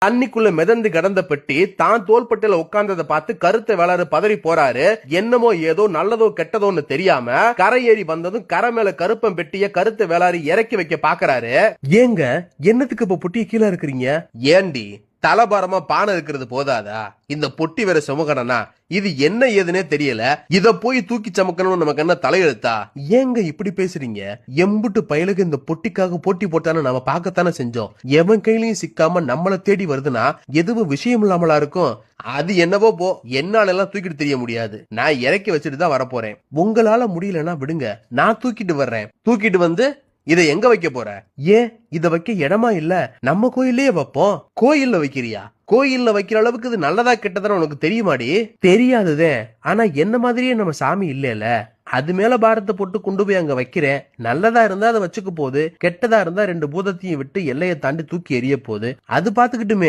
தண்ணிக்குள்ள மிதந்து கிடந்த பெட்டி தான் தோள்பட்டையில உட்கார்ந்ததை பார்த்து கருத்தை வேளாறு பதறி போறாரு. என்னமோ ஏதோ நல்லதோ கெட்டதோன்னு தெரியாம கரை ஏறி வந்ததும் கரை மேல கருப்பம் பெட்டிய கருத்தை வேளாறு இறக்கி வைக்க பாக்குறாரு. ஏங்க என்னத்துக்கு இப்ப பொட்டிய கீழே இருக்கிறீங்க? ஏண்டி தலபாரமா பானை இருக்கிறது போதாதா? இந்த பொட்டி வேற சுமக்கணனா? இது என்ன ஏதுனே தெரியல. இத போய் தூக்கி சமக்கணும்னு நமக்கு என்ன தலையெழுத்தா? ஏங்க இப்படி பேசுறீங்க? எம்புட்டு பயலுக்கு இந்த பொட்டிக்காக போட்டி போட்டான்னு நம்ம பார்க்கத்தானே செஞ்சோம். எவன் கையிலயும் சிக்காம நம்மள தேடி வருதுன்னா எதுவும் விஷயம் இல்லாமலா இருக்கும்? அது என்னவோ போ, என்னால எல்லாம் தூக்கிட்டு தெரிய முடியாது. நான் இறக்கி வச்சுட்டு தான் வரப்போறேன். உங்களால முடியலன்னா விடுங்க, நான் தூக்கிட்டு வர்றேன். தூக்கிட்டு வந்து இத எங்க வைக்க போற? ஏன் இத வைக்க இடமா இல்ல? நம்ம கோயிலே வைப்போம். கோயில்ல வைக்கிறியா? கோயில்ல வைக்கிற அளவுக்கு இது நல்லதா கெட்டதான்னு உனக்கு தெரியுமாடி? தெரியாததே. ஆனா என்ன மாதிரியே நம்ம சாமி இல்லல. அது மேல பாரத்தை போட்டு கொண்டு போய் அங்க வைக்கிறேன். நல்லதா இருந்தா அதை வச்சுக்க போகுது, கெட்டதா இருந்தா 2 பூதத்தையும் விட்டு எல்லையை தாண்டி தூக்கி எறிய போகுது. அது பாத்துக்கிட்டுமே.